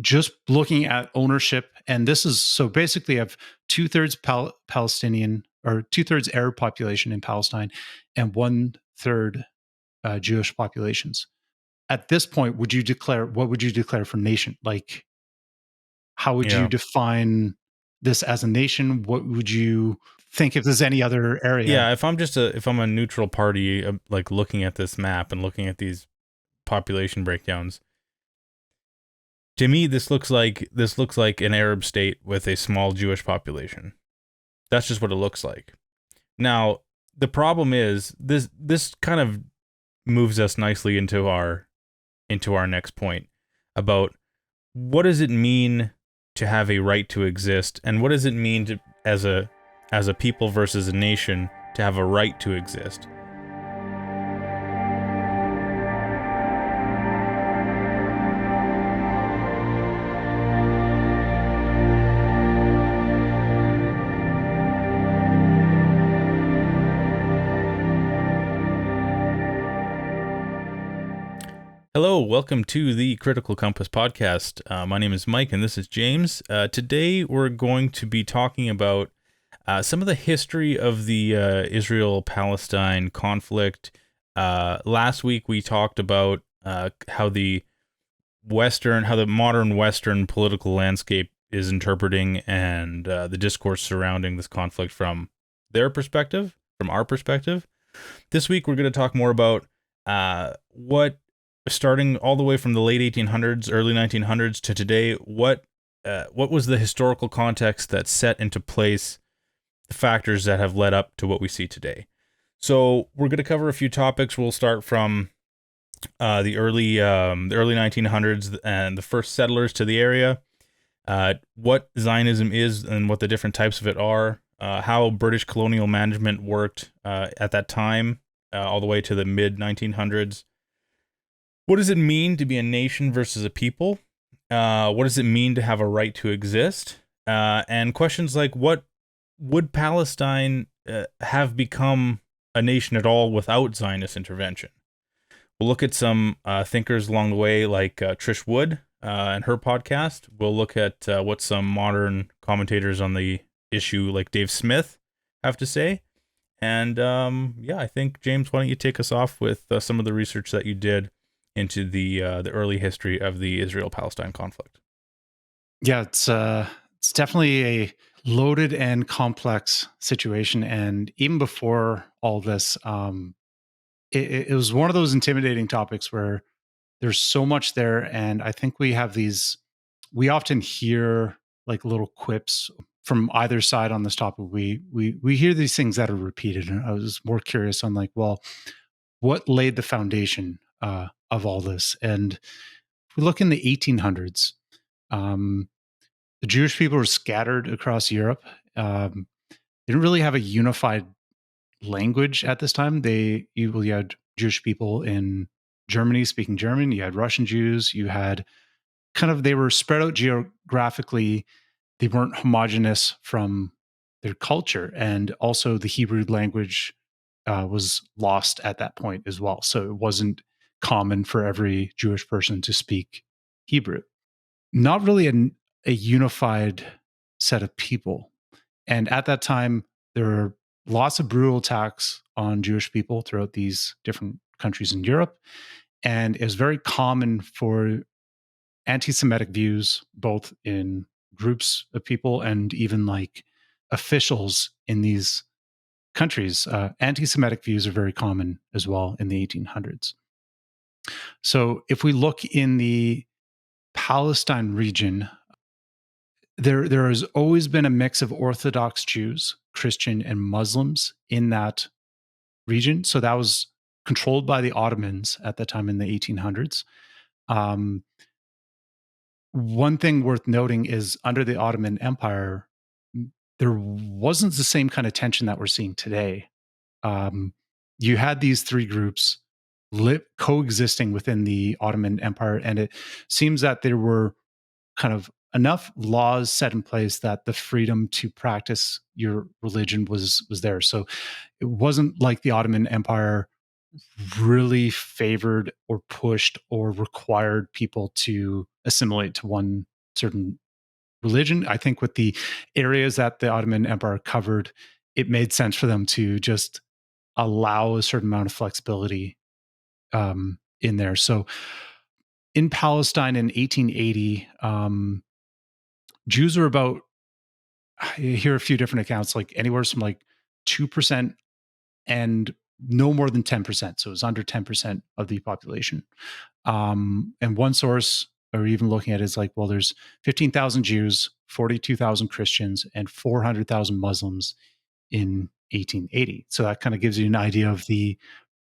just looking at ownership, and this is so basically, I have two-thirds Palestinian or two-thirds Arab population in Palestine, and one-third Jewish populations. At this point, what would you declare for nation? Like, how would you Yeah. define this as a nation? What would you think if there's any other area? Yeah, if I'm a neutral party, like looking at this map and looking at these population breakdowns, to me this looks like an Arab state with a small Jewish population. That's just what it looks like. Now, the problem is this kind of moves us nicely into our next point about what does it mean to have a right to exist, and what does it mean to, as a people versus a nation, to have a right to exist. Hello, welcome to the Critical Compass podcast. My name is Mike, and this is James. Today, we're going to be talking about some of the history of the Israel-Palestine conflict. Last week, we talked about how the modern Western political landscape is interpreting and the discourse surrounding this conflict from their perspective, from our perspective. This week, we're going to talk more about starting all the way from the late 1800s, early 1900s to today, what was the historical context that set into place the factors that have led up to what we see today. So we're going to cover a few topics. We'll start from the early 1900s and the first settlers to the area, what Zionism is and what the different types of it are, how British colonial management worked at that time, all the way to the mid 1900s. What does it mean to be a nation versus a people? What does it mean to have a right to exist? And questions like, what would Palestine have become a nation at all without Zionist intervention? We'll look at some thinkers along the way, like Trish Wood and her podcast. We'll look at what some modern commentators on the issue, like Dave Smith, have to say. And I think, James, why don't you take us off with some of the research that you did into the early history of the Israel-Palestine conflict. Yeah, it's definitely a loaded and complex situation, and even before all this, it was one of those intimidating topics where there's so much there, and I think we often hear like little quips from either side on this topic. We hear these things that are repeated, and I was more curious on like, well, what laid the foundation of all this? And if we look in the 1800s, the Jewish people were scattered across Europe. They didn't really have a unified language at this time. You had Jewish people in Germany speaking German. You had Russian Jews. You had they were spread out geographically. They weren't homogenous from their culture, and also the Hebrew language was lost at that point as well. So it wasn't common for every Jewish person to speak Hebrew. Not really a unified set of people. And at that time, there were lots of brutal attacks on Jewish people throughout these different countries in Europe. And it was very common for anti-Semitic views, both in groups of people and even like officials in these countries. Anti-Semitic views are very common as well in the 1800s. So if we look in the Palestine region, there has always been a mix of Orthodox Jews, Christian, and Muslims in that region. So that was controlled by the Ottomans at the time in the 1800s. One thing worth noting is under the Ottoman Empire, there wasn't the same kind of tension that we're seeing today. You had these three groups coexisting within the Ottoman Empire, and it seems that there were kind of enough laws set in place that the freedom to practice your religion was there. So it wasn't like the Ottoman Empire really favored or pushed or required people to assimilate to one certain religion. I think with the areas that the Ottoman Empire covered, it made sense for them to just allow a certain amount of flexibility in there. So in Palestine in 1880, Jews are about, I hear a few different accounts, like anywhere from like 2% and no more than 10%. So it was under 10% of the population. And one source, or even looking at it, is like, well, there's 15,000 Jews, 42,000 Christians, and 400,000 Muslims in 1880. So that kind of gives you an idea of the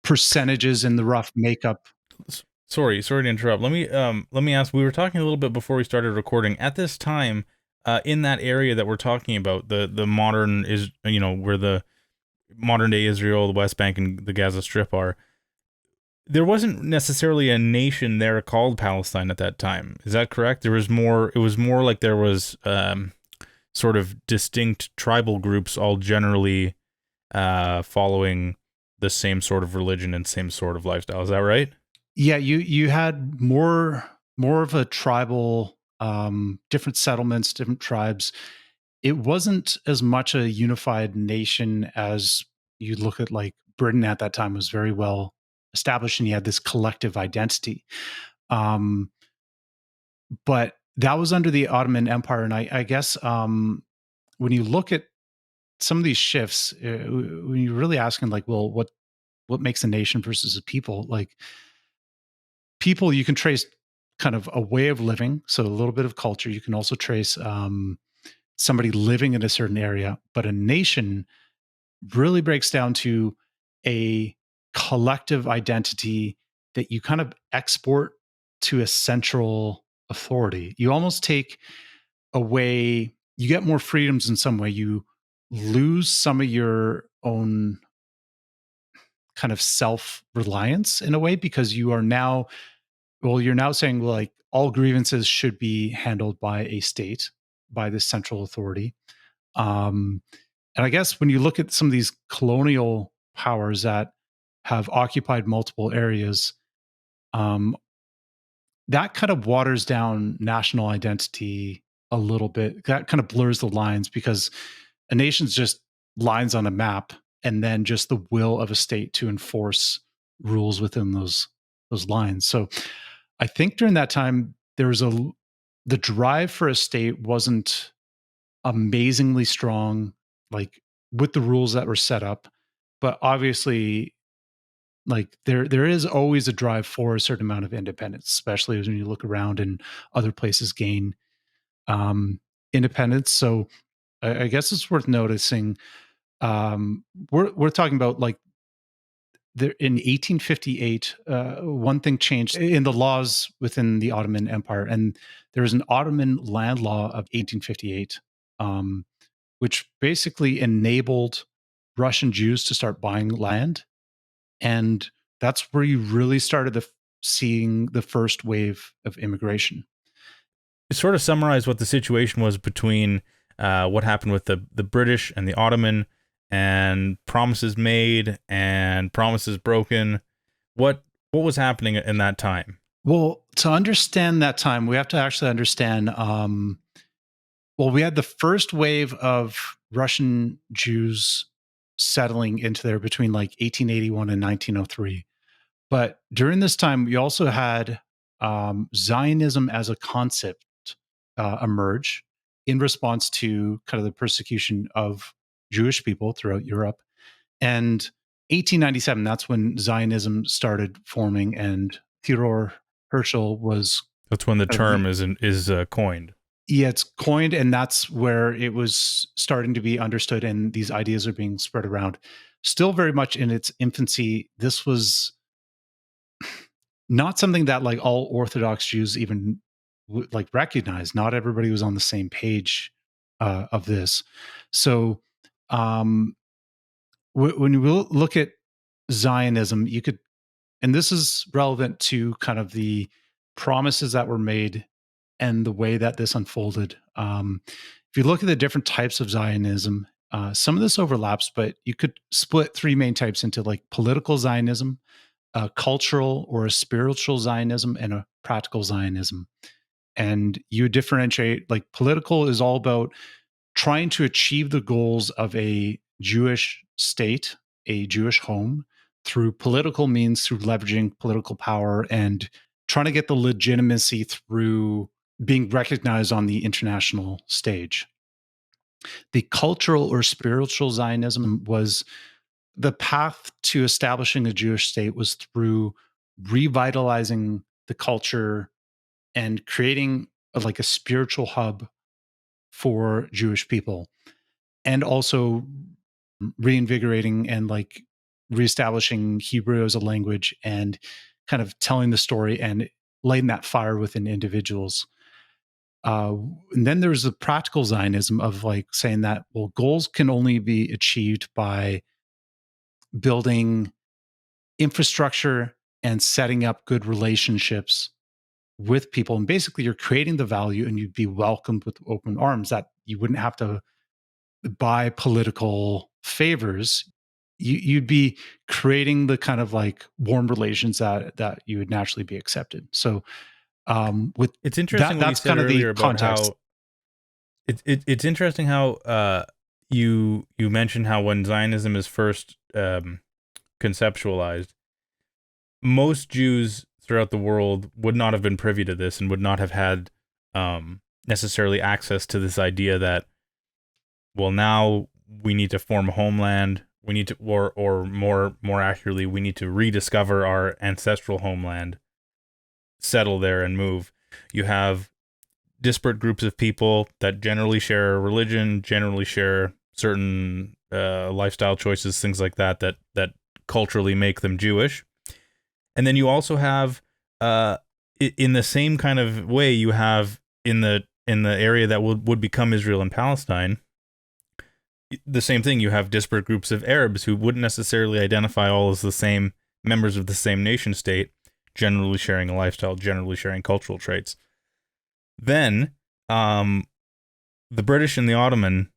percentages and the rough makeup. Sorry to interrupt. Let me ask. We were talking a little bit before we started recording. At this time, in that area that we're talking about, the modern is where the modern day Israel, the West Bank, and the Gaza Strip are. There wasn't necessarily a nation there called Palestine at that time. Is that correct? There was more. It was more like there was sort of distinct tribal groups, all generally following the same sort of religion and same sort of lifestyle. Is that right? Yeah, you had more of a tribal, different settlements, different tribes. It wasn't as much a unified nation as you look at, like Britain at that time was very well established, and you had this collective identity. Um, but that was under the Ottoman Empire, and I guess when you look at some of these shifts, when you're really asking, like, well, what makes a nation versus a people? Like, people, you can trace kind of a way of living, so a little bit of culture. You can also trace somebody living in a certain area, but a nation really breaks down to a collective identity that you kind of export to a central authority. You almost take away, you get more freedoms in some way. You lose some of your own kind of self reliance in a way, because you are now, well, you're now saying, well, like all grievances should be handled by a state, by this central authority. Um, and I guess when you look at some of these colonial powers that have occupied multiple areas, um, that kind of waters down national identity a little bit. That kind of blurs the lines, because a nation's just lines on a map, and then just the will of a state to enforce rules within those lines. So I think during that time there was the drive for a state wasn't amazingly strong, like with the rules that were set up. But obviously, like there is always a drive for a certain amount of independence, especially when you look around and other places gain independence. So I guess it's worth noticing. We're talking about like there in 1858. One thing changed in the laws within the Ottoman Empire, and there was an Ottoman Land Law of 1858. Which basically enabled Russian Jews to start buying land. And that's where you really started seeing the first wave of immigration. Sort of summarize what the situation was between what happened with the British and the Ottoman, and promises made and promises broken. What was happening in that time? Well, to understand that time, we have to actually understand. Well, we had the first wave of Russian Jews settling into there between like 1881 and 1903. But during this time, we also had Zionism as a concept emerge in response to kind of the persecution of Jewish people throughout Europe. And 1897, that's when Zionism started forming, and Theodor Herschel was That's when the kind of term is coined. yeah, it's coined, and that's where it was starting to be understood, and these ideas are being spread around. Still very much in its infancy. This was not something that like all Orthodox Jews even like recognize. Not everybody was on the same page of this. So um, when you look at Zionism, you could, and this is relevant to kind of the promises that were made and the way that this unfolded. If you look at the different types of Zionism, some of this overlaps, but you could split three main types into like political Zionism, a cultural or a spiritual Zionism, and a practical Zionism. And you differentiate, like, political is all about trying to achieve the goals of a Jewish state, a Jewish home, through political means, through leveraging political power and trying to get the legitimacy through being recognized on the international stage. The cultural or spiritual Zionism was the path to establishing a Jewish state was through revitalizing the culture and creating like a spiritual hub for Jewish people, and also reinvigorating and like reestablishing Hebrew as a language and kind of telling the story and lighting that fire within individuals. And then there's the practical Zionism of like saying that, well, goals can only be achieved by building infrastructure and setting up good relationships with people. And basically, you're creating the value and you'd be welcomed with open arms, that you wouldn't have to buy political favors. You'd be creating the kind of like warm relations that you would naturally be accepted. So with It's interesting that, what you that's said kind of the earlier about context. how it's interesting how you mentioned how when Zionism is first conceptualized, most Jews throughout the world would not have been privy to this and would not have had necessarily access to this idea that, well, now we need to form a homeland. We need to, or more accurately, we need to rediscover our ancestral homeland, settle there, and move. You have disparate groups of people that generally share a religion, generally share certain lifestyle choices, things like that, that culturally make them Jewish. And then you also have, in the same kind of way, you have in the area that would become Israel and Palestine, the same thing. You have disparate groups of Arabs who wouldn't necessarily identify all as the same members of the same nation state, generally sharing a lifestyle, generally sharing cultural traits. Then, the British and the Ottoman,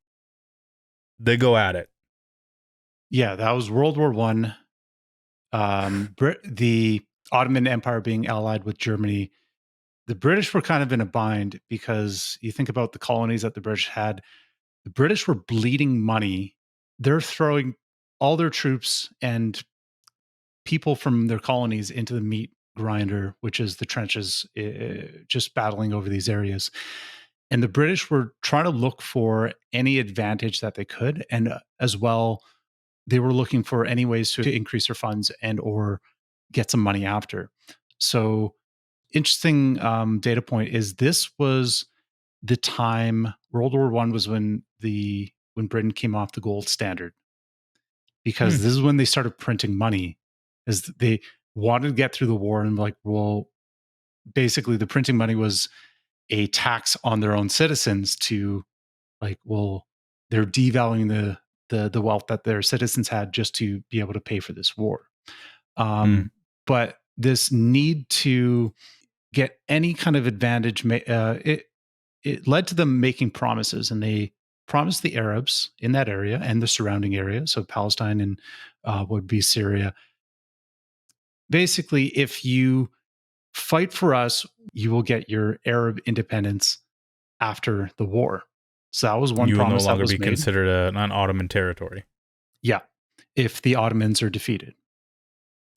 they go at it. Yeah, that was World War One. The Ottoman Empire being allied with Germany. The British were kind of in a bind because you think about the colonies that the British had. The British were bleeding money. They're throwing all their troops and people from their colonies into the meat grinder, which is the trenches, just battling over these areas. And the British were trying to look for any advantage that they could, and as well, they were looking for any ways to increase their funds and or get some money after. So, interesting data point is this was the time World War One was when Britain came off the gold standard, because this is when they started printing money, as they wanted to get through the war, and like, well, basically the printing money was a tax on their own citizens to, like, well, they're devaluing the wealth that their citizens had just to be able to pay for this war. But this need to get any kind of advantage, it led to them making promises, and they promised the Arabs in that area and the surrounding area, so Palestine and would be Syria. Basically, if you fight for us, you will get your Arab independence after the war. So that was one You will no promise that longer was be made. considered an Ottoman territory. Yeah, if the Ottomans are defeated.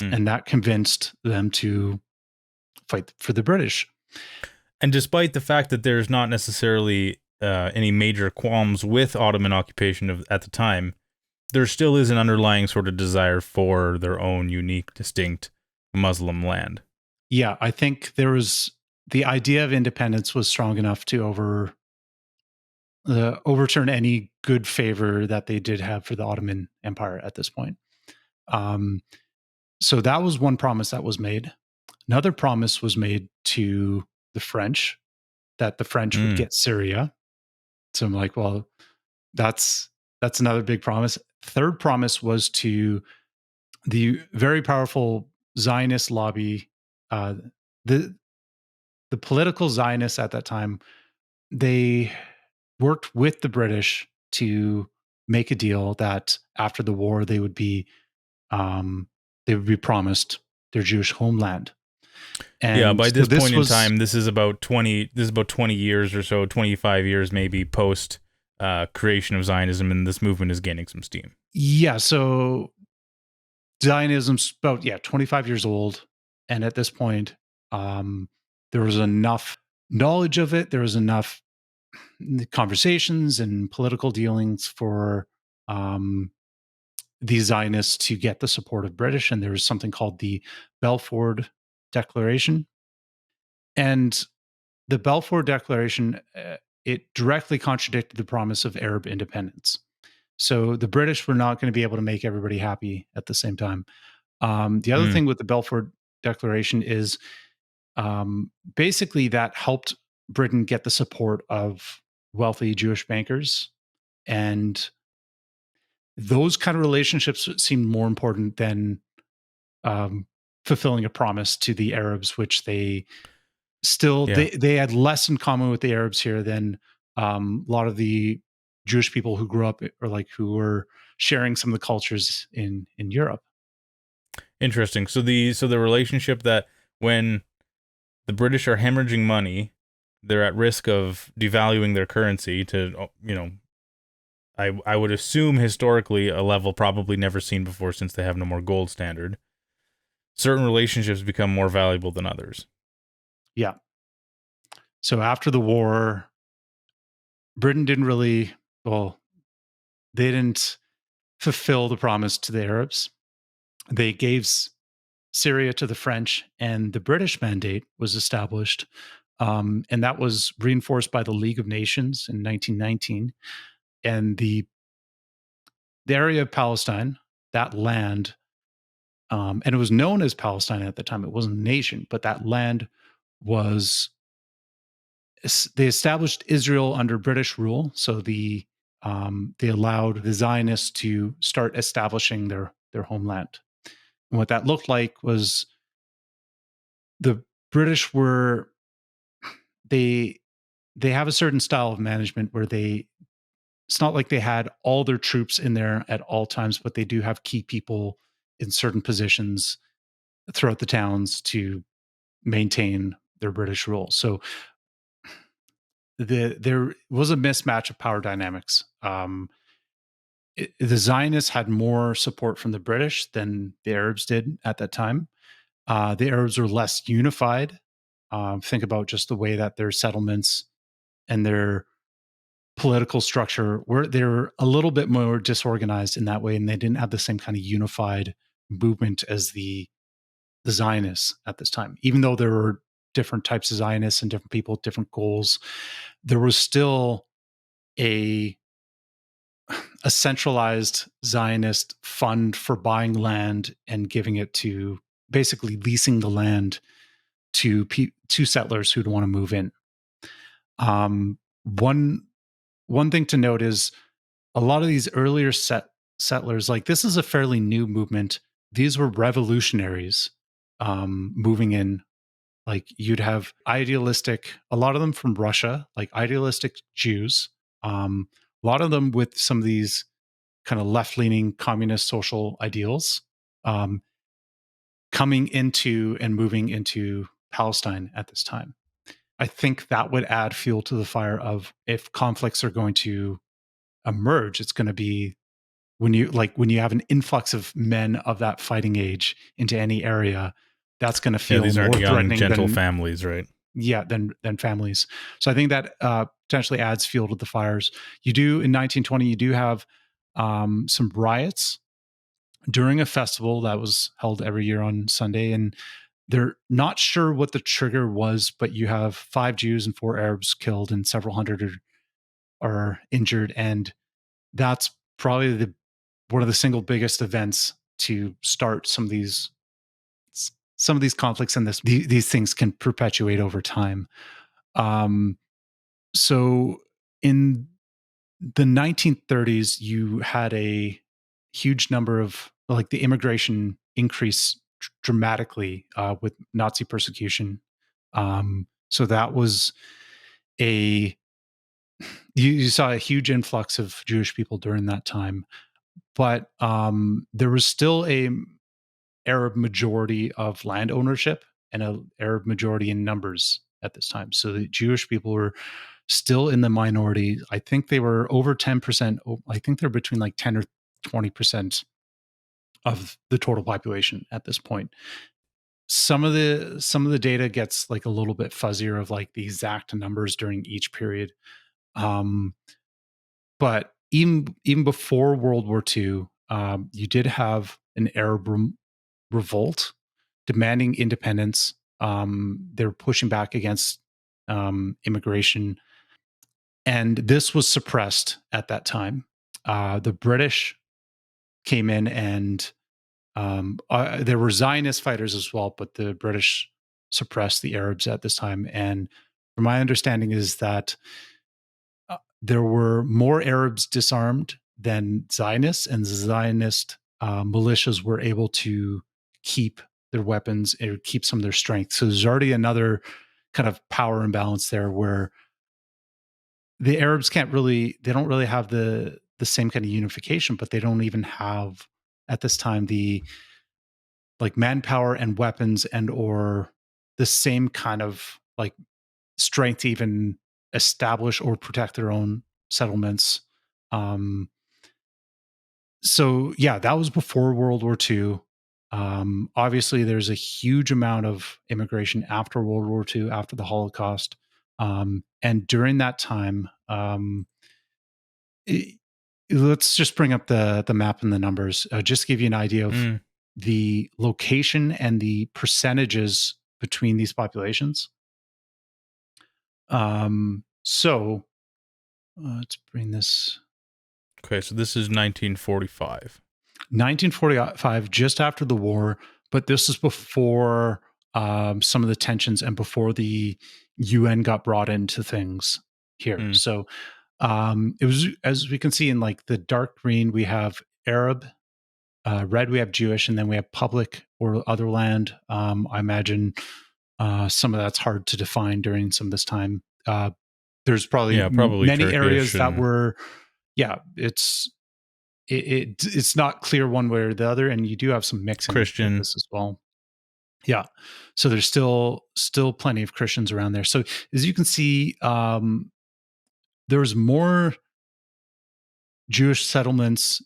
And that convinced them to fight for the British. And despite the fact that there's not necessarily any major qualms with Ottoman occupation at the time, there still is an underlying sort of desire for their own unique, distinct Muslim land. Yeah, I think there was the idea of independence was strong enough to overturn any good favor that they did have for the Ottoman Empire at this point. So that was one promise that was made. Another promise was made to the French, that the French would get Syria. So I'm like, well, that's another big promise. Third promise was to the very powerful Zionist lobby. The political Zionists at that time, they worked with the British to make a deal that after the war they would be promised their Jewish homeland. Yeah, And by so this this point in was, time, this is about 20 years or so, 25 years maybe post creation of Zionism, and this movement is gaining some steam. yeah, so Zionism's about, 25 years old. And at this point, um, there was enough knowledge of it. There was enough conversations and political dealings for um, the Zionists to get the support of British. And there was something called the Belford Declaration. And the Balfour Declaration, it directly contradicted the promise of Arab independence. So the British were not going to be able to make everybody happy at the same time. The other Mm, thing with the Balfour Declaration is basically that helped Britain get the support of wealthy Jewish bankers. And those kind of relationships seemed more important than um, fulfilling a promise to the Arabs, which they still yeah. they had less in common with the Arabs here than a lot of the Jewish people who grew up or like who were sharing some of the cultures in Europe. Interesting. So the relationship that when the British are hemorrhaging money, they're at risk of devaluing their currency to, I would assume historically a level probably never seen before since they have no more gold standard. Certain relationships become more valuable than others. Yeah. So after the war, Britain didn't really, well, they didn't fulfill the promise to the Arabs. They gave Syria to the French, and the British Mandate was established. And that was reinforced by the League of Nations in 1919. And the area of Palestine, that land, and it was known as Palestine at the time. It wasn't a nation, but that land was, they established Israel under British rule. So they allowed the Zionists to start establishing their homeland. And what that looked like was the British were, they they have a certain style of management where it's not like they had all their troops in there at all times, but they do have key people in certain positions throughout the towns to maintain their British rule. So there was a mismatch of power dynamics. The Zionists had more support from the British than the Arabs did at that time. The Arabs were less unified. Think about just the way that their settlements and their political structure were, they're a little bit more disorganized in that way, and they didn't have the same kind of unified movement as the Zionists at this time. Even though there were different types of Zionists and different people with different goals, there was still a a centralized Zionist fund for buying land and giving it to, basically leasing the land to settlers who'd want to move in. Um, one one thing to note is a lot of these earlier settlers, like this is a fairly new movement. These were revolutionaries moving in. Like you'd have idealistic, a lot of them from Russia, like idealistic Jews. A lot of them with some of these kind of left-leaning communist social ideals, um, coming into and moving into Palestine at this time. I think that would add fuel to the fire of, if conflicts are going to emerge, it's going to be when you have an influx of men of that fighting age into any area, that's going to Yeah, feel these aren't more young, threatening gentle than, families, right? yeah, than families. So I think that potentially adds fuel to the fires. You do in 1920, you do have some riots during a festival that was held every year on Sunday, and they're not sure what the trigger was, but you have 5 Jews and 4 Arabs killed and several hundred are injured, and that's probably one of the single biggest events to start some of these conflicts, and these things can perpetuate over time. Um, so in the 1930s, you had a huge number of, like, the immigration increase dramatically with Nazi persecution. So that was a you saw a huge influx of Jewish people during that time, but there was still a Arab majority of land ownership, and an Arab majority in numbers at this time. So the Jewish people were still in the minority. I think they were over 10%. I think they're between like 10 or 20% of the total population at this point. Some of the data gets like a little bit fuzzier of like the exact numbers during each period. Um, but even before World War II, you did have an Arab revolt demanding independence. They were pushing back against immigration, and this was suppressed at that time. The British came in, and there were Zionist fighters as well, but the British suppressed the Arabs at this time. And from my understanding is that there were more Arabs disarmed than Zionists, and Zionist militias were able to keep their weapons and keep some of their strength. So there's already another kind of power imbalance there where the Arabs they don't really have the same kind of unification, but they don't even have at this time the like manpower and weapons and or the same kind of like strength to even establish or protect their own settlements. Um, so yeah, that was before World War II. Obviously, there's a huge amount of immigration after World War II, after the Holocaust, and during that time, it, let's just bring up the map and the numbers, just to give you an idea of the location and the percentages between these populations. So let's bring this. Okay, so this is 1945. 1945, just after the war, but this is before some of the tensions and before the UN got brought into things here. So it was, as we can see in like the dark green, we have Arab, red we have Jewish, and then we have public or other land. I imagine some of that's hard to define during some of this time. There's probably many Turkish areas that were, it's not clear one way or the other, and you do have some mixing Christian with this as well. Yeah, so there's still plenty of Christians around there. So as you can see, there's more Jewish settlements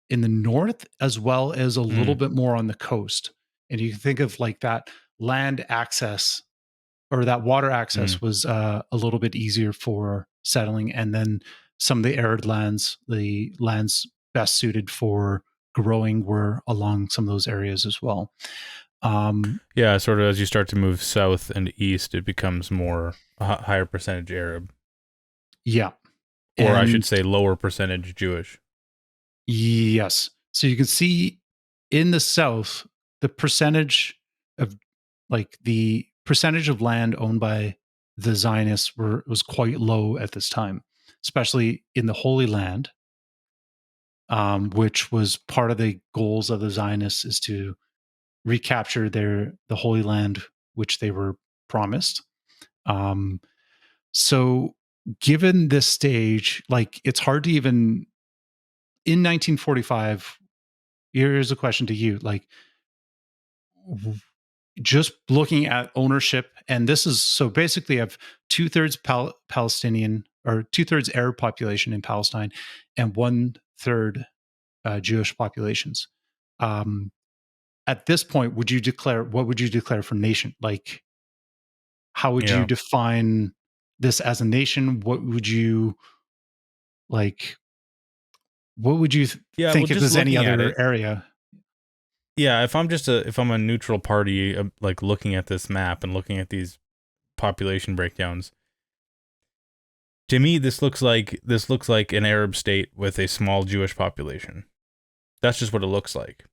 in the north as well as a little bit more on the coast. And you can think of like that land access or that water access was a little bit easier for settling. And then some of the arid lands, the lands best suited for growing, were along some of those areas as well. Yeah, sort of as you start to move south and east, it becomes more a higher percentage Arab. Yeah. Or I should say lower percentage Jewish. Yes. So you can see in the south, the percentage of land owned by the Zionists was quite low at this time, especially in the Holy Land, which was part of the goals of the Zionists, is to recapture the Holy Land, which they were promised. So given this stage, like it's hard to even in 1945. Here's a question to you, like just looking at ownership, and this is so basically, I have 2/3 Palestinian or 2/3 Arab population in Palestine, and 1/3 Jewish populations. At this point, what would you declare for nation? Like, how would you define this as a nation? What would you like? What would you think if there's any other area? Yeah, if I'm a neutral party, like looking at this map and looking at these population breakdowns, to me this looks like an Arab state with a small Jewish population. That's just what it looks like.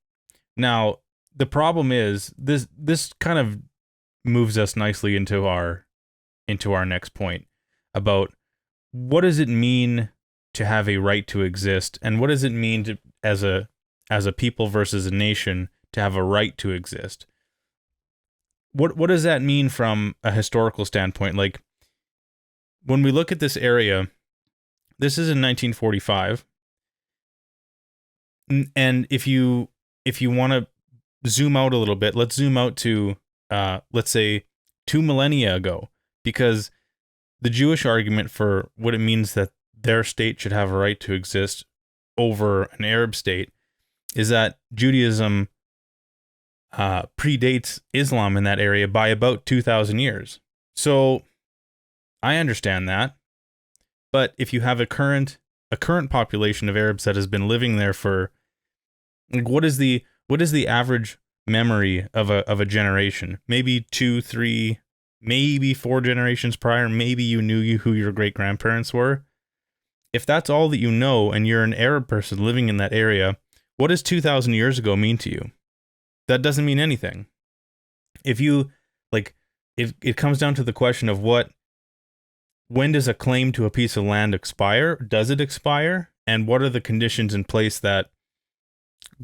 Now, the problem is this kind of moves us nicely into our next point about what does it mean to have a right to exist, and what does it mean to as a people versus a nation to have a right to exist. What does that mean from a historical standpoint? Like, when we look at this area, this is in 1945, and if you want to zoom out a little bit, let's zoom out to let's say 2 millennia ago, because the Jewish argument for what it means that their state should have a right to exist over an Arab state is that Judaism predates Islam in that area by about 2,000 years. So I understand that, but if you have a current population of Arabs that has been living there for, like, what is the average memory of a generation? Maybe 2, 3, maybe 4 generations prior. Maybe you knew who your great grandparents were. If that's all that you know, and you're an Arab person living in that area, what does 2,000 years ago mean to you? That doesn't mean anything. If it comes down to the question of when does a claim to a piece of land expire? Does it expire? And what are the conditions in place that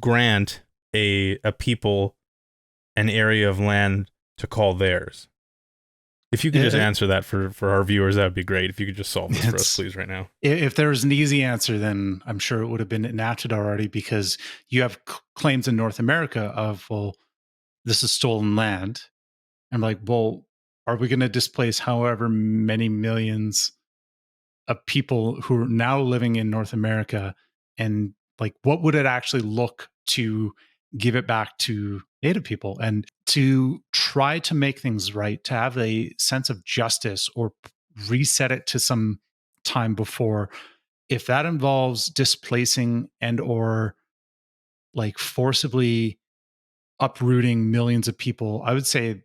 grant a people an area of land to call theirs? If you could just answer that for our viewers, that would be great. If you could just solve this for us, please, right now. If there was an easy answer, then I'm sure it would have been enacted already, because you have claims in North America of, well, this is stolen land. I'm like, well, are we going to displace however many millions of people who are now living in North America? And like, what would it actually look to give it back to Native people, and to try to make things right, to have a sense of justice or reset it to some time before? If that involves displacing and or like forcibly uprooting millions of people, I would say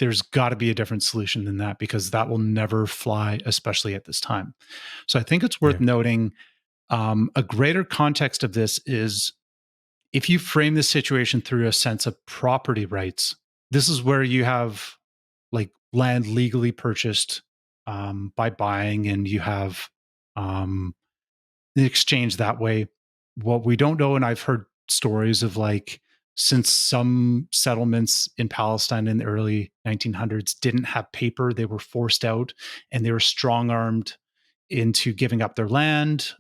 there's got to be a different solution than that, because that will never fly, especially at this time. So I think it's worth noting, a greater context of this is, if you frame the situation through a sense of property rights, this is where you have like land legally purchased by buying, and you have the exchange that way. What we don't know, and I've heard stories of, like, since some settlements in Palestine in the early 1900s didn't have paper, they were forced out and they were strong armed into giving up their land.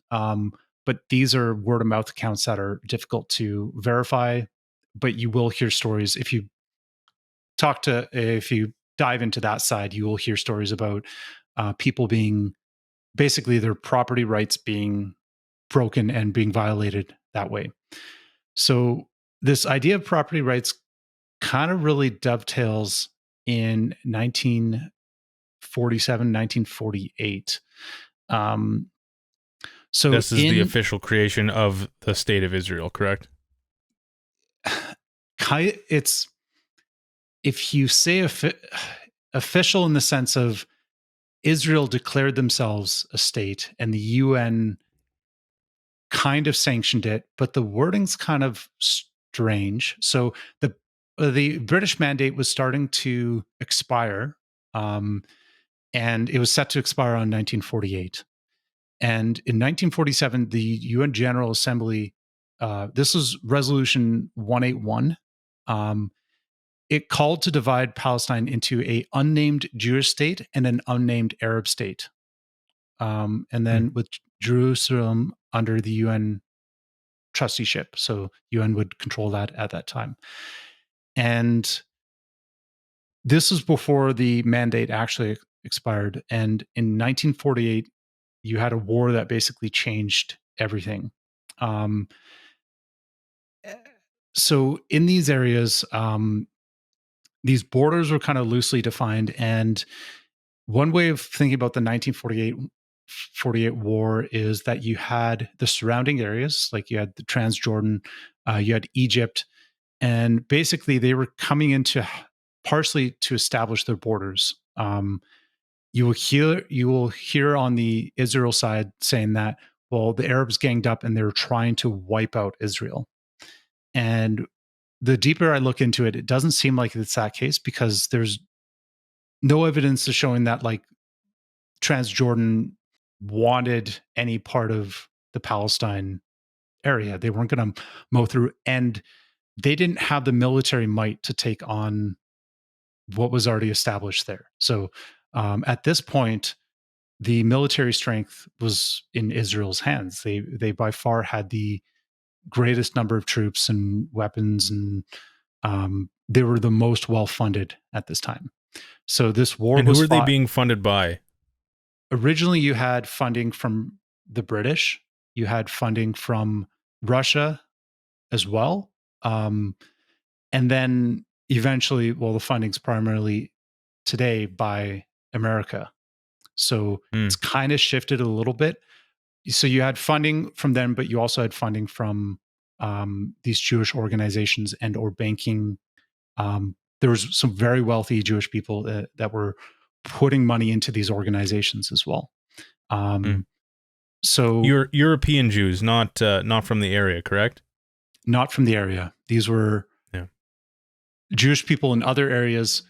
But these are word of mouth accounts that are difficult to verify. But you will hear stories if you if you dive into that side, you will hear stories about people being, basically, their property rights being broken and being violated that way. So this idea of property rights kind of really dovetails in 1947, 1948. So this is the official creation of the state of Israel, correct? It's, if you say official in the sense of Israel declared themselves a state and the UN kind of sanctioned it, but the wording's kind of strange. So the British Mandate was starting to expire, and it was set to expire on 1948. And in 1947, the UN General Assembly, this was Resolution 181. It called to divide Palestine into a unnamed Jewish state and an unnamed Arab state, and then with Jerusalem under the UN trusteeship. So UN would control that at that time. And this was before the mandate actually expired. And in 1948, you had a war that basically changed everything. So in these areas, these borders were kind of loosely defined. And one way of thinking about the 1948 war is that you had the surrounding areas, like you had the Transjordan, you had Egypt, and basically they were coming into partially to establish their borders. You will hear on the Israel side saying that, well, the Arabs ganged up and they were trying to wipe out Israel. And the deeper I look into it, it doesn't seem like it's that case, because there's no evidence to showing that, like, Transjordan wanted any part of the Palestine area. They weren't going to mow through, and they didn't have the military might to take on what was already established there. So at this point, the military strength was in Israel's hands. They by far had the greatest number of troops and weapons, and they were the most well-funded at this time. So this war And who was are they fought. being funded by? Originally, you had funding from the British. You had funding from Russia as well. And then eventually, well, the funding's primarily today by America. So it's Mm, kind of shifted a little bit. So you had funding from them, but you also had funding from these Jewish organizations and or banking. There was some very wealthy Jewish people that were putting money into these organizations as well. mm. So You're European Jews, not from the area, correct? not from the area. These were Yeah. Jewish people in other areas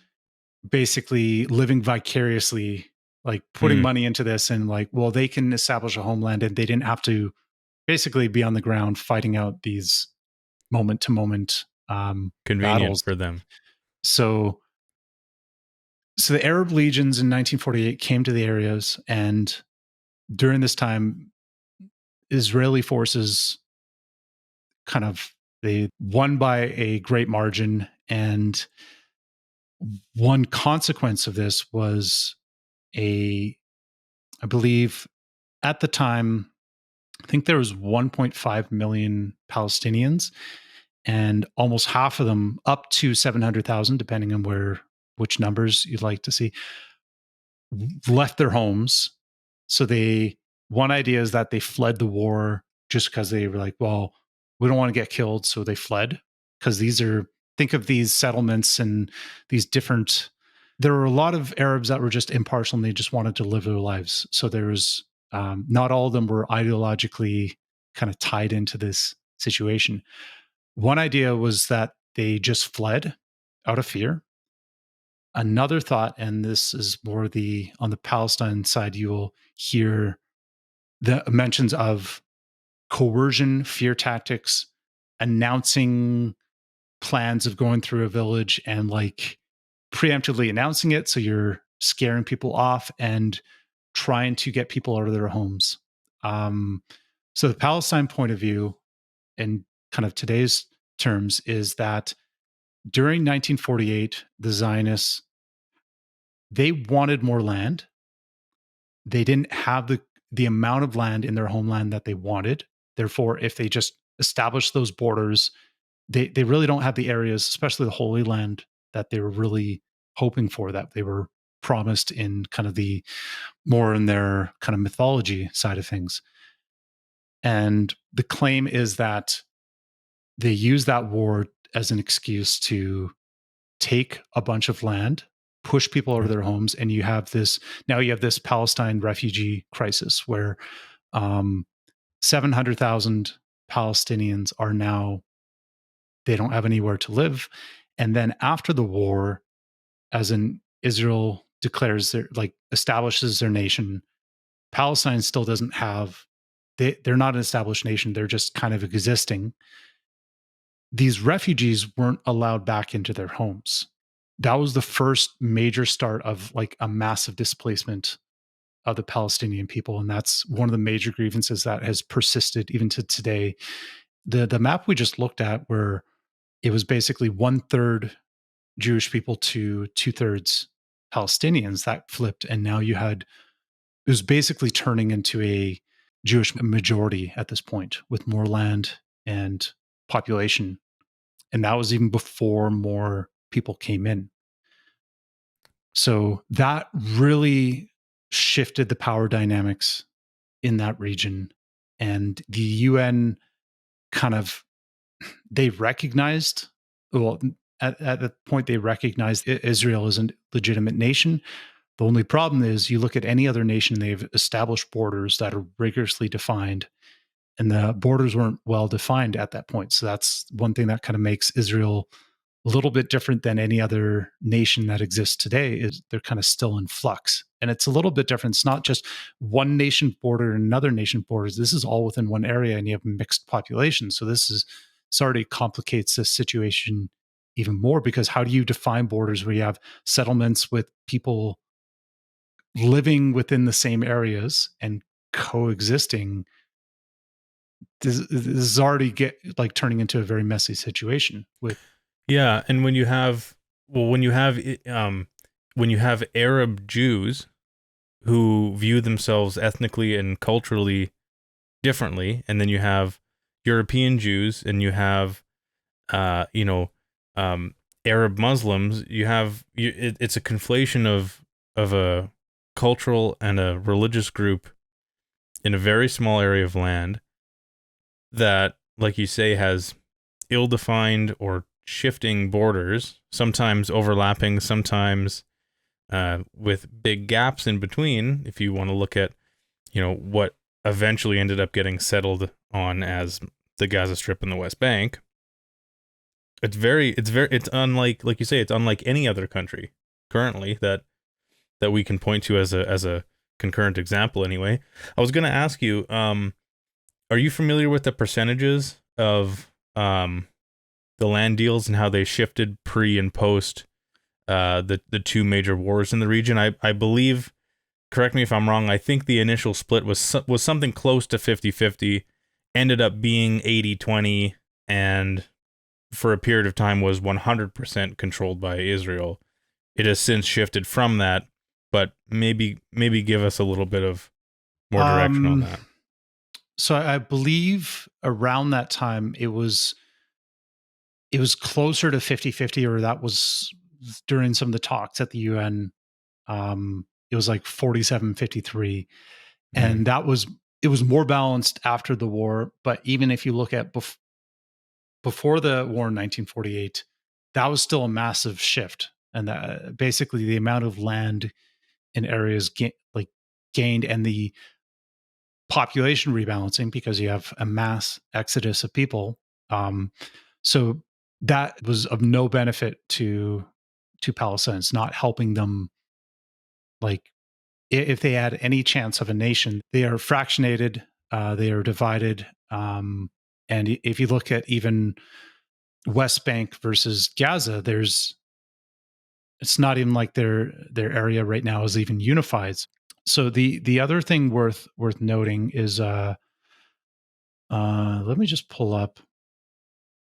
basically living vicariously, like putting Mm, money into this and like, well, they can establish a homeland and they didn't have to basically be on the ground fighting out these moment to moment convenient battles. for them. So, so the Arab legions in 1948 came to the areas, and during this time, Israeli forces kind of they won by a great margin, and one consequence of this was a, I believe, at the time, I think there was 1.5 million Palestinians, and almost half of them, up to 700,000, depending on which numbers you'd like to see, left their homes. So one idea is that they fled the war just because they were like, well, we don't want to get killed, so they fled. Because think of these settlements and these different. There were a lot of Arabs that were just impartial and they just wanted to live their lives. So there was not all of them were ideologically kind of tied into this situation. One idea was that they just fled out of fear. Another thought, and this is more on the Palestine side, you will hear the mentions of coercion, fear tactics, announcing plans of going through a village and like preemptively announcing it. So you're scaring people off and trying to get people out of their homes. Um, so the Palestine point of view, in kind of today's terms, is that during 1948, the Zionists, they wanted more land. They didn't have the amount of land in their homeland that they wanted. Therefore, if they just establish those borders, they really don't have the areas, especially the Holy Land, that they were really hoping for, that they were promised in kind of the more in their kind of mythology side of things. And the claim is that they use that war as an excuse to take a bunch of land, push people out of Mm. their homes, and you have this Palestine refugee crisis where 700,000 Palestinians are now, they don't have anywhere to live. And then after the war, as in Israel declares establishes their nation, Palestine still doesn't have, they're not an established nation. They're just kind of existing. These refugees weren't allowed back into their homes. That was the first major start of like a massive displacement of the Palestinian people. And that's one of the major grievances that has persisted even to today. The map we just looked at, where it was basically 1/3 Jewish people to 2/3 Palestinians, that flipped. And now it was basically turning into a Jewish majority at this point with more land and population. And that was even before more people came in. So that really shifted the power dynamics in that region. And the UN kind of, they recognized, well, at the point they recognized Israel as a legitimate nation. The only problem is you look at any other nation, they've established borders that are rigorously defined, and the borders weren't well defined at that point. So that's one thing that kind of makes Israel a little bit different than any other nation that exists today, is they're kind of still in flux. And it's a little bit different. It's not just one nation border and another nation borders. This is all within one area and you have mixed populations. So this already complicates this situation even more, because how do you define borders where you have settlements with people living within the same areas and coexisting? This is already turning into a very messy situation with. Yeah, and when you have well, when you have Arab Jews who view themselves ethnically and culturally differently, and then you have European Jews, and you have uh, you know, um, Arab Muslims. It's a conflation of a cultural and a religious group in a very small area of land that, like you say, has ill-defined or shifting borders, sometimes overlapping, sometimes with big gaps in between. If you want to look at, what eventually ended up getting settled on as the Gaza Strip and the West Bank, it's unlike, like you say, it's unlike any other country currently that we can point to as a concurrent example. Anyway, I was going to ask you, are you familiar with the percentages of the land deals and how they shifted pre and post the two major wars in the region? I believe, correct me if I'm wrong, I think the initial split was something close to 50-50, ended up being 80-20, and for a period of time was 100% controlled by Israel. It has since shifted from that, but maybe give us a little bit of more direction on Um, that. so I believe around that time it was closer to 50-50, or that was during some of the talks at the UN. It was like 47-53, Mm. and it was more balanced after the war. But even if you look at before the war in 1948, that was still a massive shift, and that basically the amount of land in areas gained, and the population rebalancing, because you have a mass exodus of people. Um, so that was of no benefit to Palestine. It's not helping them. Like, if they had any chance of a nation, they are fractionated, they are divided. And if you look at even West Bank versus Gaza, it's not even like their area right now is even unified. So the other thing worth noting is let me just pull up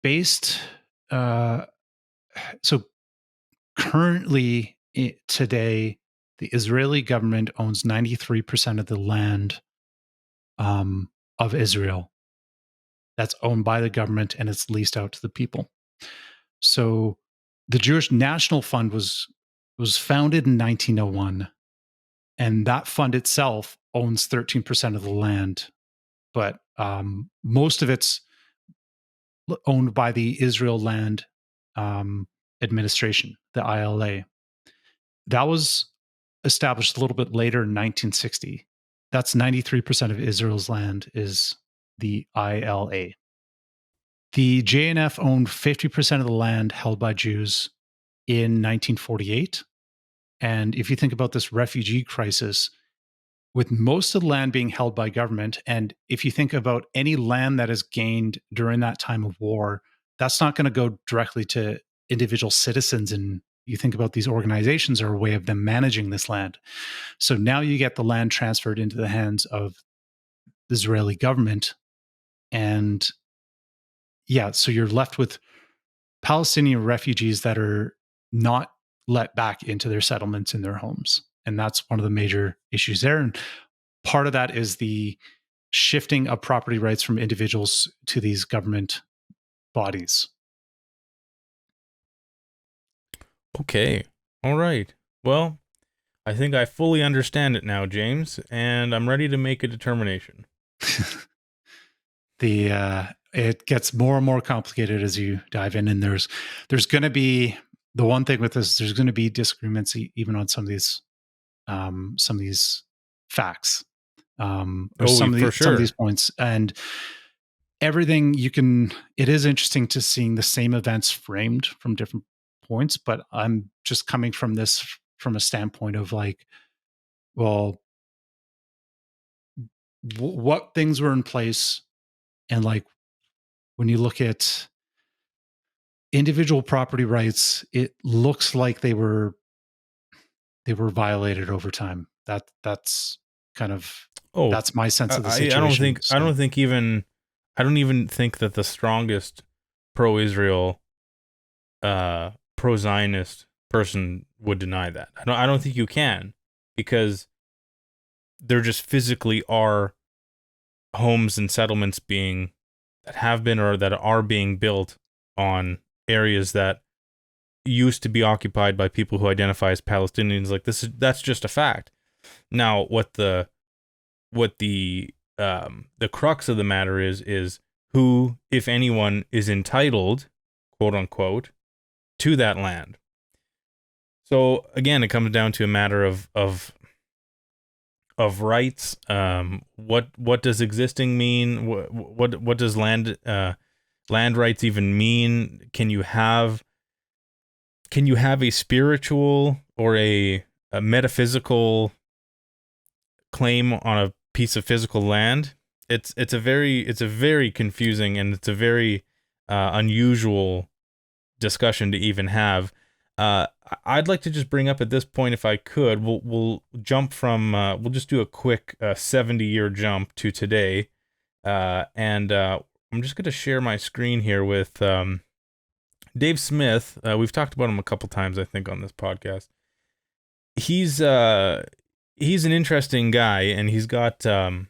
based uh so currently today the Israeli government owns 93% of the land um of Israel that's owned by the government, and it's leased out to the people. So the Jewish National Fund was founded in 1901, and that fund itself owns 13% of the land, but most of it's owned by the Israel Land Administration, the ILA. That was established a little bit later in 1960. That's 93% of Israel's land is the ILA. The JNF owned 50% of the land held by Jews in 1948. And if you think about this refugee crisis, with most of the land being held by government, and if you think about any land that is gained during that time of war, that's not going to go directly to individual citizens. And you think about these organizations are a way of them managing this land. So now you get the land transferred into the hands of the Israeli government. And yeah, so you're left with Palestinian refugees that are not let back into their settlements in their homes. And that's one of the major issues there. And part of that is the shifting of property rights from individuals to these government bodies. Okay. All right. Well, I think I fully understand it now, James, and I'm ready to make a determination. The It gets more and more complicated as you dive in, and there's going to be the one thing with this. There's going to be disagreements even on some of these facts, or Oh, for some of these sure. points, and everything you can. It is interesting to seeing the same events framed from different points, but I'm just coming from this from a standpoint of like, well, what things were in place, and like when you look at individual property rights, it looks like they were violated over time. That's kind of Oh, that's my sense of the I don't situation. think So I don't even think that the strongest pro-Israel pro-Zionist person would deny that. I don't think you can, because there just physically are homes and settlements that have been or that are being built on areas that used to be occupied by people who identify as Palestinians. Like, that's just a fact. Now, what the crux of the matter is who, if anyone, is entitled, quote unquote, to that land. So again, it comes down to a matter of rights. What does existing mean? What does land rights even mean? Can you have a spiritual or a metaphysical claim on a piece of physical land? It's a very confusing, and it's a very unusual discussion to even have. I'd like to just bring up at this point, if I could, we'll jump from we'll just do a quick 70-year jump to today, and I'm just going to share my screen here with Dave Smith. We've talked about him a couple times, I think, on this podcast. He's an interesting guy, and he's got some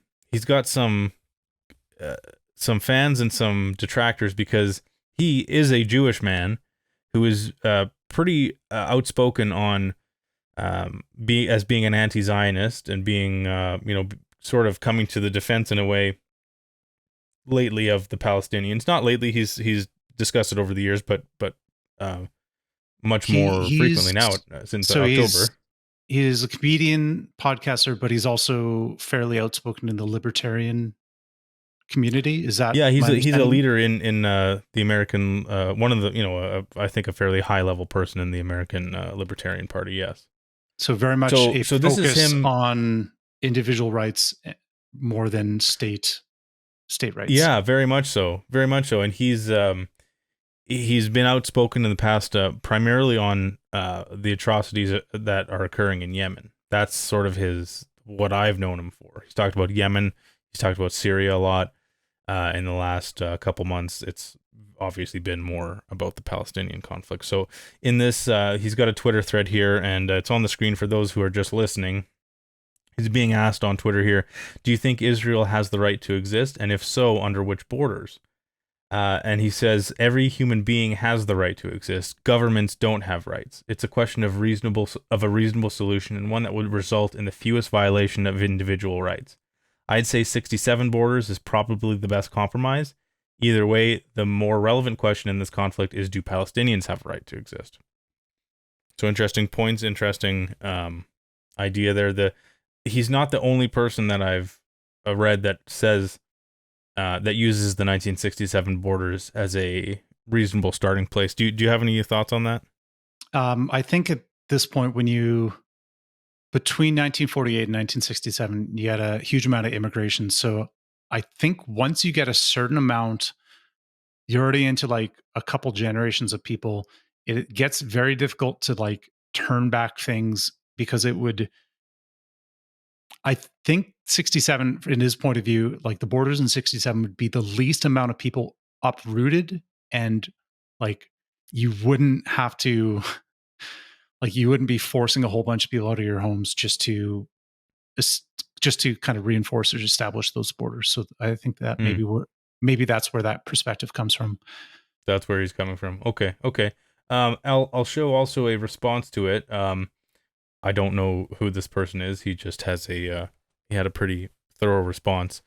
fans and some detractors, because he is a Jewish man who is pretty outspoken on being an anti-Zionist, and being sort of coming to the defense in a way lately of the Palestinians. Not lately, he's discussed it over the years, but much more frequently now, since October. He is a comedian, podcaster, but he's also fairly outspoken in the libertarian community. Is that? Yeah, he's a leader in the American, one of the, I think a fairly high level person in the American Libertarian Party. Yes. So very much a focus this is him on individual rights more than state rights. Yeah, very much so, and he's been outspoken in the past, primarily on the atrocities that are occurring in Yemen. That's sort of what I've known him for. He's talked about Yemen. He's talked about Syria a lot. In the last couple months, it's obviously been more about the Palestinian conflict. So in this, he's got a Twitter thread here, and it's on the screen for those who are just listening. He's being asked on Twitter here, do you think Israel has the right to exist? And if so, under which borders? And he says, every human being has the right to exist. Governments don't have rights. It's a question of a reasonable solution, and one that would result in the fewest violation of individual rights. I'd say 67 borders is probably the best compromise. Either way, the more relevant question in this conflict is, do Palestinians have a right to exist? So interesting points, interesting idea there. He's not the only person that I've read that says that uses the 1967 borders as a reasonable starting place. Do you have any thoughts on that? I think at this point, between 1948 and 1967, you had a huge amount of immigration. So I think once you get a certain amount, you're already into like a couple generations of people. It gets very difficult to like turn back things, because I think 67, in his point of view, like the borders in 67 would be the least amount of people uprooted, and like you wouldn't have to, like you wouldn't be forcing a whole bunch of people out of your homes just to kind of reinforce or establish those borders. So I think that maybe that's where that perspective comes from. That's where he's coming from. Okay. I'll show also a response to it. I don't know who this person is. He just has he had a pretty thorough response.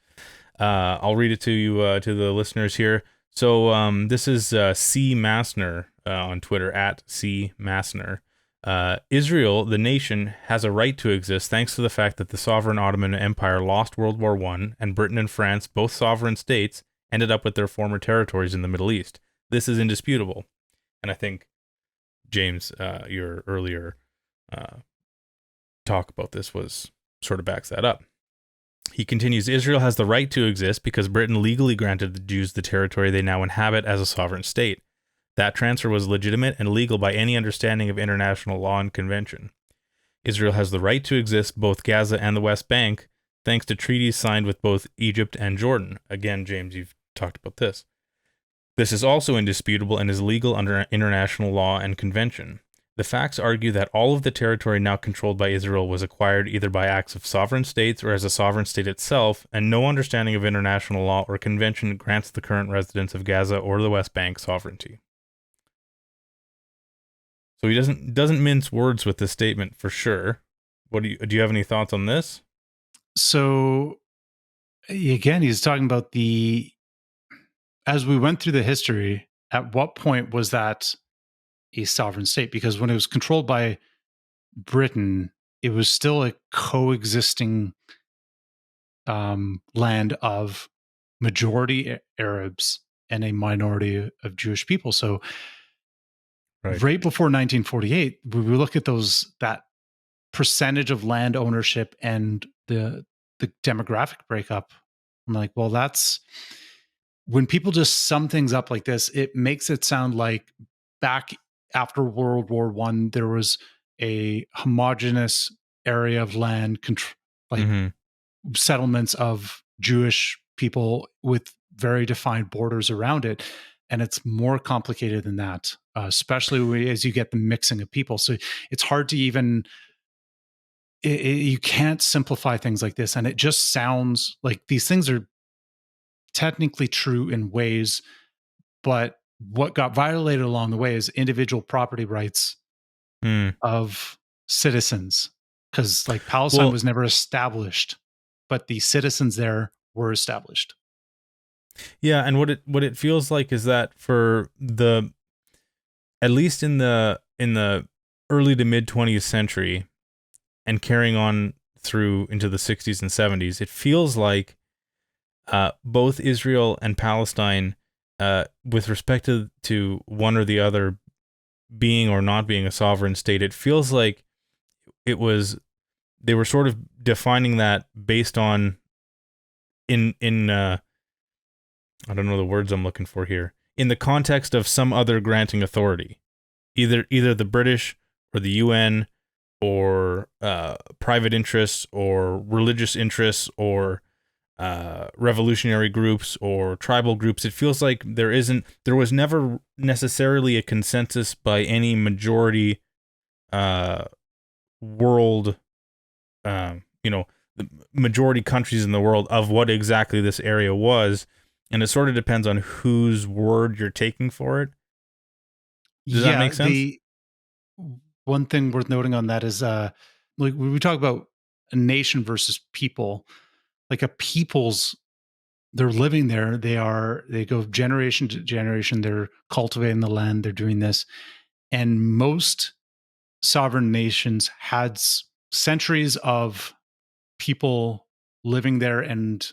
I'll read it to you, to the listeners here. So this is C. Massner on Twitter, at C. Massner. Israel, the nation, has a right to exist thanks to the fact that the sovereign Ottoman Empire lost World War I, and Britain and France, both sovereign states, ended up with their former territories in the Middle East. This is indisputable. And I think, James, your earlier talk about this sort of backs that up. He continues, Israel has the right to exist because Britain legally granted the Jews the territory they now inhabit as a sovereign state. That transfer was legitimate and legal by any understanding of international law and convention. Israel has the right to exist, both Gaza and the West Bank, thanks to treaties signed with both Egypt and Jordan. Again, James, you've talked about this. This is also indisputable and is legal under international law and convention. The facts argue that all of the territory now controlled by Israel was acquired either by acts of sovereign states or as a sovereign state itself, and no understanding of international law or convention grants the current residents of Gaza or the West Bank sovereignty. So he doesn't mince words with this statement for sure. What do you have any thoughts on this? So again, he's talking about as we went through the history, at what point was that a sovereign state? Because when it was controlled by Britain, it was still a coexisting land of majority Arabs and a minority of Jewish people. So right before 1948, we look at that percentage of land ownership and the demographic breakup. I'm like, well, that's when people just sum things up like this, it makes it sound like back after World War One, there was a homogenous area of land, like settlements of Jewish people with very defined borders around it. And it's more complicated than that, especially as you get the mixing of people. So it's hard to even, you can't simplify things like this. And it just sounds like these things are technically true in ways, but what got violated along the way is individual property rights of citizens. Because like Palestine was never established, but the citizens there were established. Yeah, and what it feels like is that for at least in the early to mid 20th century and carrying on through into the 60s and 70s, it feels like both Israel and Palestine, with respect to one or the other being or not being a sovereign state, it feels like they were sort of defining that based on I don't know the words I'm looking for here, in the context of some other granting authority, either the British or the UN or private interests or religious interests or revolutionary groups or tribal groups. It feels like there was never necessarily a consensus by any majority world, the majority countries in the world of what exactly this area was. And it sort of depends on whose word you're taking for it. Does that make sense? The one thing worth noting on that is like when we talk about a nation versus people, like a people's, they're living there, they go generation to generation, they're cultivating the land, they're doing this. And most sovereign nations had centuries of people living there and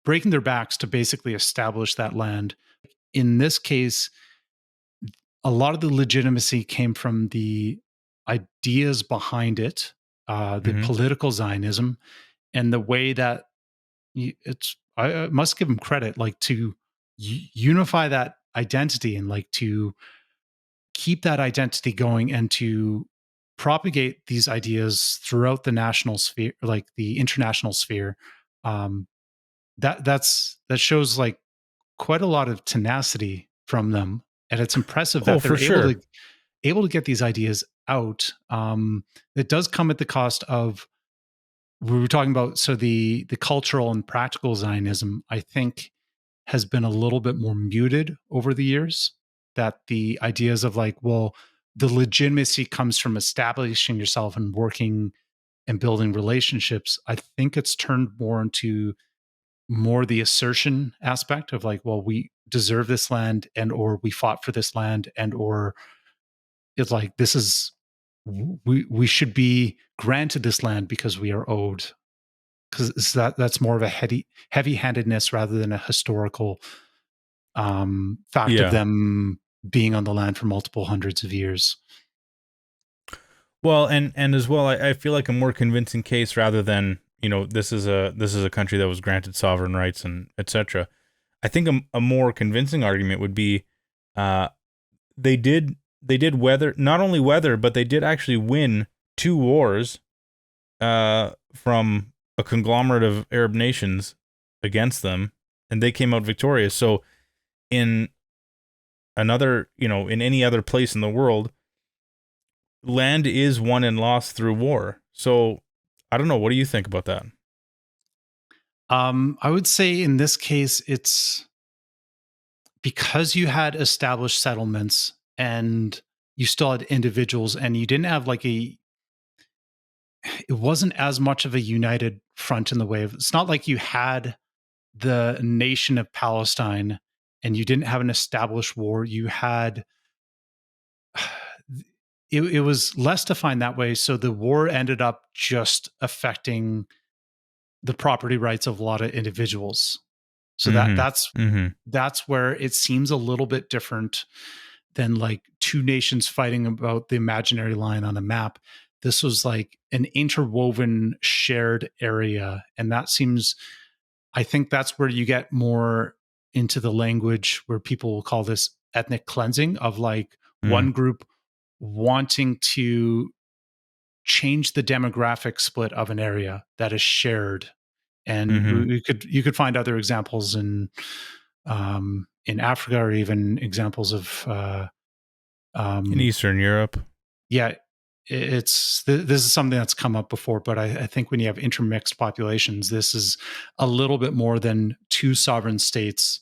breaking their backs to basically establish that land. In this case, a lot of the legitimacy came from the ideas behind it, the political Zionism, and the way that I must give them credit, like to unify that identity and like to keep that identity going and to propagate these ideas throughout the national sphere, like the international sphere. Um, that shows like quite a lot of tenacity from them, and it's impressive that they're able to get these ideas out. It does come at the cost of, we were talking about, so the cultural and practical Zionism, I think, has been a little bit more muted over the years. That the ideas of like, well, the legitimacy comes from establishing yourself and working and building relationships. I think it's turned more into more the assertion aspect of like, well, we deserve this land, and or we fought for this land, and or it's like, this is, we should be granted this land because we are owed, because that's more of a heavy-handedness rather than a historical fact of them being on the land for multiple hundreds of years. Well, and as well, I feel like a more convincing case, rather than, this is a country that was granted sovereign rights and etc. I think a more convincing argument would be, they did not only weather, but they did actually win 2 wars from a conglomerate of Arab nations against them, and they came out victorious. So in another, in any other place in the world, land is won and lost through war. So I don't know. What do you think about that? I would say in this case, it's because you had established settlements and you still had individuals, and you didn't have like it wasn't as much of a united front in the way of, it's not like you had the nation of Palestine and you didn't have an established war. You had, it was less defined that way. So the war ended up just affecting the property rights of a lot of individuals. So Mm-hmm. Mm-hmm. that's where it seems a little bit different than like two nations fighting about the imaginary line on a map. This was like an interwoven shared area. And that seems, I think that's where you get more into the language where people will call this ethnic cleansing, of like Mm-hmm. one group wanting to change the demographic split of an area that is shared. And Mm-hmm. you could find other examples in Africa, or even examples of In um, Eastern Europe. yeah, it's this is something that's come up before, but I think when you have intermixed populations, this is a little bit more than two sovereign states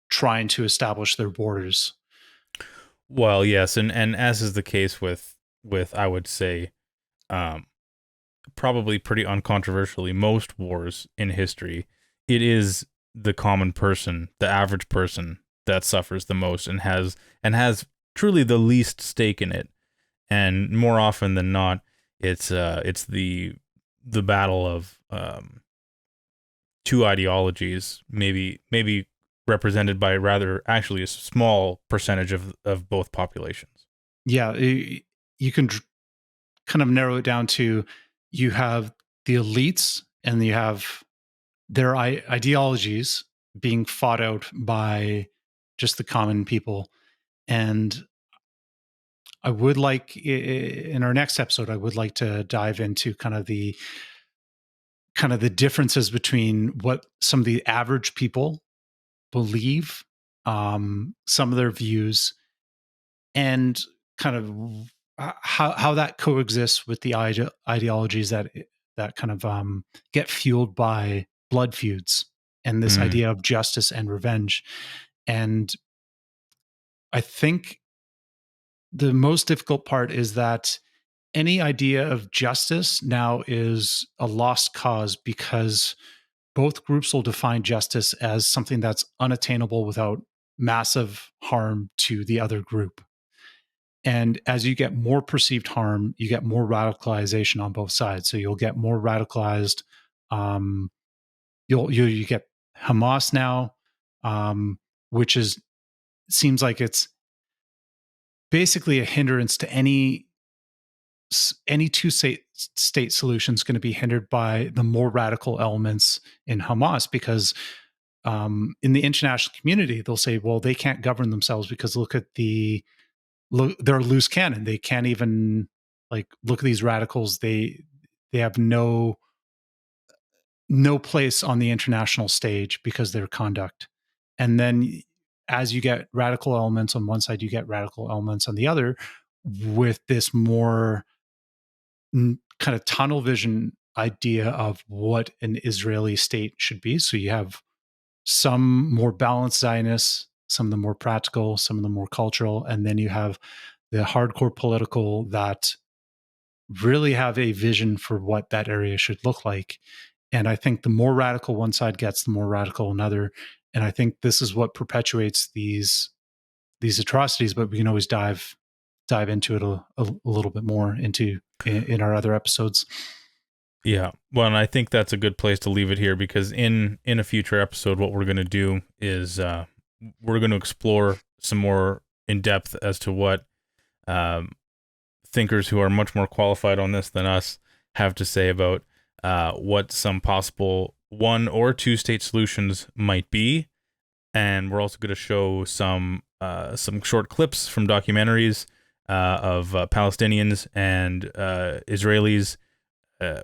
trying to establish their borders. Well, yes, and as is the case with I would say, um, probably pretty uncontroversially, most wars in history, it is the common person, the average person, that suffers the most and has truly the least stake in it. And more often than not, it's the battle of two ideologies, maybe represented by rather actually a small percentage of both populations. Yeah, you can kind of narrow it down to, you have the elites and you have their ideologies being fought out by just the common people. And I would like, in our next episode, I would like to dive into kind of the differences between what some of the average people believe, some of their views, and kind of how that coexists with the ideologies that kind of get fueled by blood feuds and this Mm, idea of justice and revenge. And I think the most difficult part is that any idea of justice now is a lost cause, because both groups will define justice as something that's unattainable without massive harm to the other group. And as you get more perceived harm, you get more radicalization on both sides. So you'll get more radicalized. Um, you get Hamas now, um, which is, seems like it's basically a hindrance to any two state solution is going to be hindered by the more radical elements in Hamas, because in the international community they'll say, well, they can't govern themselves because they're a loose cannon. They can't even, like, look at these radicals. They have no place on the international stage because of their conduct. And then as you get radical elements on one side, you get radical elements on the other, with this more kind of tunnel vision idea of what an Israeli state should be. So you have some more balanced Zionists, some of them more practical, some of them more cultural, and then you have the hardcore political that really have a vision for what that area should look like. And I think the more radical one side gets, the more radical another. And I think this is what perpetuates these atrocities. But we can always dive into it a little bit more in our other episodes. yeah. Well, and I think that's a good place to leave it here, because in a future episode, what we're going to do is we're going to explore some more in depth as to what um, thinkers who are much more qualified on this than us have to say about what some possible one or two state solutions might be. And we're also going to show some short clips from documentaries of Palestinians and Israelis,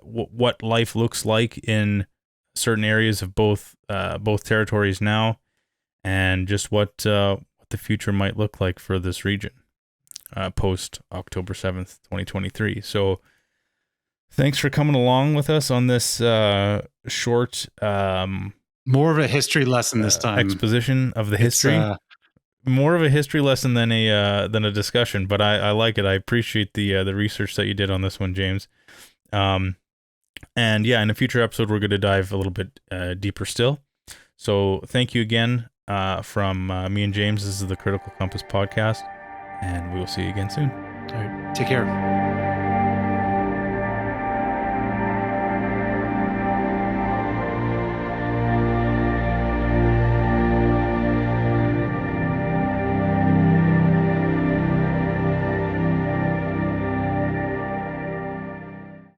what life looks like in certain areas of both territories now, and just what what the future might look like for this region post October 7th, 2023. So thanks for coming along with us on this short more of a history lesson this time. Exposition of the history. More of a history lesson than a discussion, but I like it. I appreciate the research that you did on this one, James. And yeah, in a future episode, we're going to dive a little bit deeper still. So thank you again from me and James. This is the Critical Compass podcast, and we will see you again soon. All right, take care.